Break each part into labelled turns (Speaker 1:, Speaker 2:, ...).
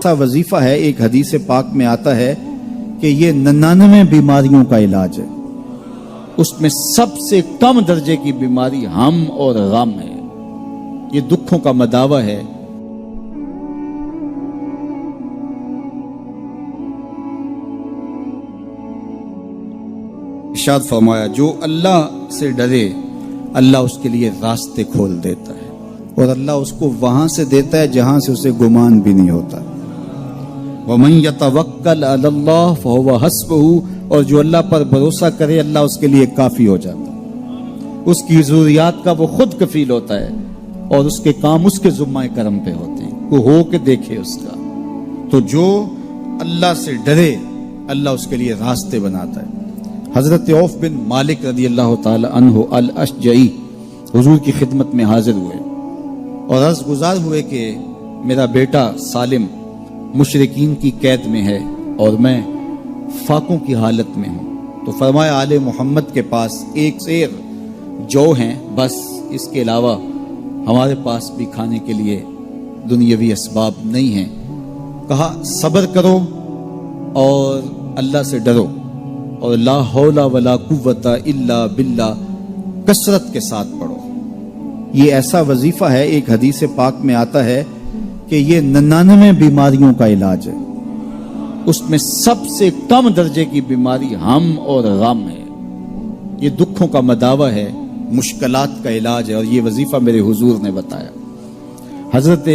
Speaker 1: ایسا وظیفہ ہے، ایک حدیث پاک میں آتا ہے کہ یہ 99 بیماریوں کا علاج ہے، اس میں سب سے کم درجے کی بیماری ہم اور غم ہے، یہ دکھوں کا مداوع ہے۔ ارشاد فرمایا جو اللہ سے ڈرے اللہ اس کے لیے راستے کھول دیتا ہے، اور اللہ اس کو وہاں سے دیتا ہے جہاں سے اسے گمان بھی نہیں ہوتا۔ وَمَن يَتَوَكَّلْ عَلَى اللَّهِ فَهُوَ حَسْبُهُ، اور جو اللہ پر بھروسہ کرے اللہ اس کے لیے کافی ہو جاتا ہے، اس کی ضروریات کا وہ خود کفیل ہوتا ہے، اور اس کے کام اس کے ذمہ کرم پہ ہوتے ہیں، وہ ہو کے دیکھے اس کا۔ تو جو اللہ سے ڈرے اللہ اس کے لیے راستے بناتا ہے۔ حضرت عوف بن مالک رضی اللہ تعالی عنہ الاشجعی حضور کی خدمت میں حاضر ہوئے اور عرض گزار ہوئے کہ میرا بیٹا سالم مشرکین کی قید میں ہے اور میں فاقوں کی حالت میں ہوں، تو فرمایا آل محمد کے پاس ایک سیر جو ہیں، بس اس کے علاوہ ہمارے پاس بھی کھانے کے لیے دنیاوی اسباب نہیں ہیں۔ کہا صبر کرو اور اللہ سے ڈرو، اور لا حول ولا قوت الا باللہ کثرت کے ساتھ پڑھو۔ یہ ایسا وظیفہ ہے، ایک حدیث پاک میں آتا ہے کہ یہ 99 بیماریوں کا علاج ہے، اس میں سب سے کم درجے کی بیماری ہم اور غم ہے، یہ دکھوں کا مداوع ہے، مشکلات کا علاج ہے، اور یہ وظیفہ میرے حضور نے بتایا۔ حضرت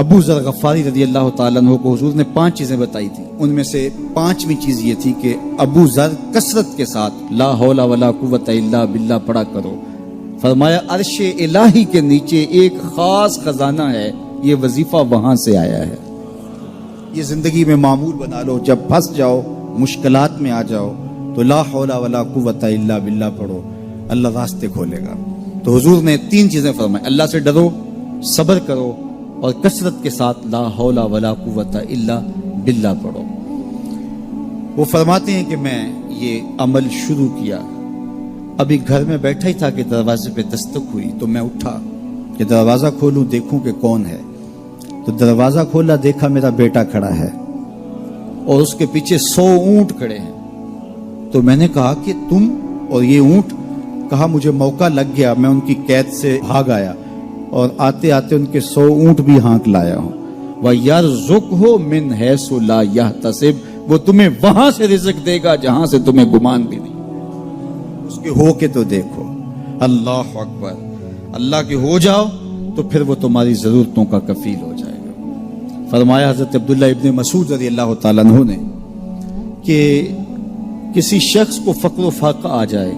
Speaker 1: ابو ذر غفاری رضی اللہ تعالیٰ عنہ کو حضور نے 5 چیزیں بتائی تھی، ان میں سے 5ویں چیز یہ تھی کہ ابو ذر کثرت کے ساتھ لا حول ولا قوت الا باللہ پڑھا کرو۔ فرمایا عرش الہی کے نیچے ایک خاص خزانہ ہے، یہ وظیفہ وہاں سے آیا ہے، یہ زندگی میں معمول بنا لو، جب پھنس جاؤ مشکلات میں آ جاؤ تو لا حول ولا قوت الا باللہ پڑھو، اللہ راستے کھولے گا۔ تو حضور نے 3 چیزیں فرمائی، اللہ سے ڈرو، صبر کرو، اور کثرت کے ساتھ لا حول ولا قوت الا باللہ پڑھو۔ وہ فرماتے ہیں کہ میں یہ عمل شروع کیا، ابھی گھر میں بیٹھا ہی تھا کہ دروازے پہ دستک ہوئی، تو میں اٹھا کہ دروازہ کھولوں دیکھوں کہ کون ہے، تو دروازہ کھولا، دیکھا میرا بیٹا کھڑا ہے اور اس کے پیچھے 100 اونٹ کھڑے ہیں۔ تو میں نے کہا کہ تم اور یہ اونٹ؟ کہا مجھے موقع لگ گیا، میں ان کی قید سے بھاگ آیا اور آتے آتے ان کے 100 اونٹ بھی ہانک لایا ہوں۔ وَيَرْزُقْهُ مِنْ حَيْثُ لَا يَحْتَسِبُ، وہ تمہیں وہاں سے رزق دے گا جہاں سے تمہیں گمان بھی نہیں، اس کے ہو کے تو دیکھو۔ اللہ اکبر، اللہ کے ہو جاؤ تو پھر وہ تمہاری ضرورتوں کا کفیل ہو جائے گا۔ فرمایا حضرت عبداللہ ابن مسعود رضی اللہ تعالیٰ عنہ نے کہ کسی شخص کو فقر و فاقہ آ جائے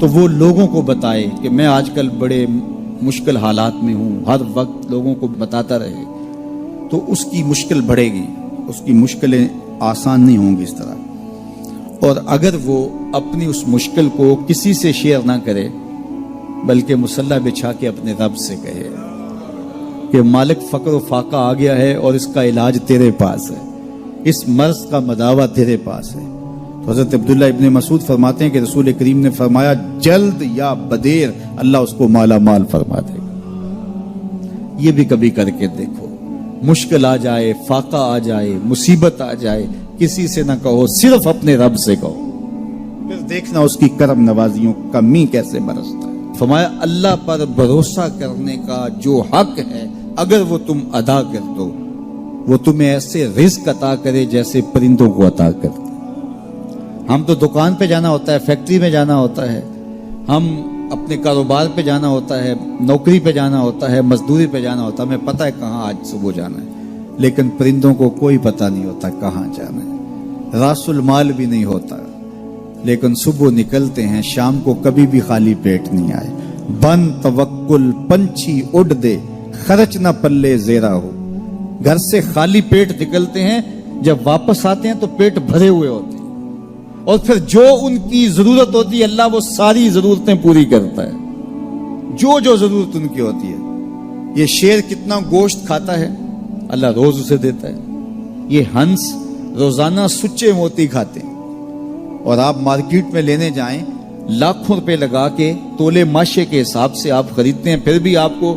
Speaker 1: تو وہ لوگوں کو بتائے کہ میں آج کل بڑے مشکل حالات میں ہوں، ہر وقت لوگوں کو بتاتا رہے تو اس کی مشکل بڑھے گی، اس کی مشکلیں آسان نہیں ہوں گی اس طرح۔ اور اگر وہ اپنی اس مشکل کو کسی سے شیئر نہ کرے بلکہ مصلی بچھا کے اپنے رب سے کہے کہ مالک فقر و فاقہ آ گیا ہے اور اس کا علاج تیرے پاس ہے، اس مرض کا مداوع تیرے پاس ہے۔ تو حضرت عبداللہ ابن مسعود فرماتے ہیں کہ رسول کریم نے فرمایا جلد یا بدیر اللہ اس کو مالا مال فرما دے گا۔ یہ بھی کبھی کر کے دیکھو، مشکل آ جائے، فاقہ آ جائے، مصیبت آ جائے، کسی سے نہ کہو، صرف اپنے رب سے کہو، پھر دیکھنا اس کی کرم نوازیوں کا می کیسے برستا ہے۔ فرمایا اللہ پر بھروسہ کرنے کا جو حق ہے اگر وہ تم ادا کر دو، وہ تمہیں ایسے رزق عطا کرے جیسے پرندوں کو عطا کرتے۔ ہم تو دکان پہ جانا ہوتا ہے، فیکٹری میں جانا ہوتا ہے، ہم اپنے کاروبار پہ جانا ہوتا ہے، نوکری پہ جانا ہوتا ہے، مزدوری پہ جانا ہوتا ہے، ہمیں پتہ ہے کہاں آج صبح جانا ہے، لیکن پرندوں کو کوئی پتہ نہیں ہوتا کہاں جانا ہے، راس المال بھی نہیں ہوتا، لیکن صبح نکلتے ہیں، شام کو کبھی بھی خالی پیٹ نہیں آئے۔ بن توکل پنچھی اڑ دے، خرچ نہ پلے زیرا ہو، گھر سے خالی پیٹ نکلتے ہیں، جب واپس آتے ہیں تو پیٹ بھرے ہوئے ہوتے ہیں، اور پھر جو ان کی ضرورت ہوتی ہے اللہ وہ ساری ضرورتیں پوری کرتا ہے، جو جو ضرورت ان کی ہوتی ہے۔ یہ شیر کتنا گوشت کھاتا ہے اللہ روز اسے دیتا ہے، یہ ہنس روزانہ سچے موتی کھاتے ہیں، اور آپ مارکیٹ میں لینے جائیں لاکھوں روپے لگا کے تولے ماشے کے حساب سے آپ خریدتے ہیں، پھر بھی آپ کو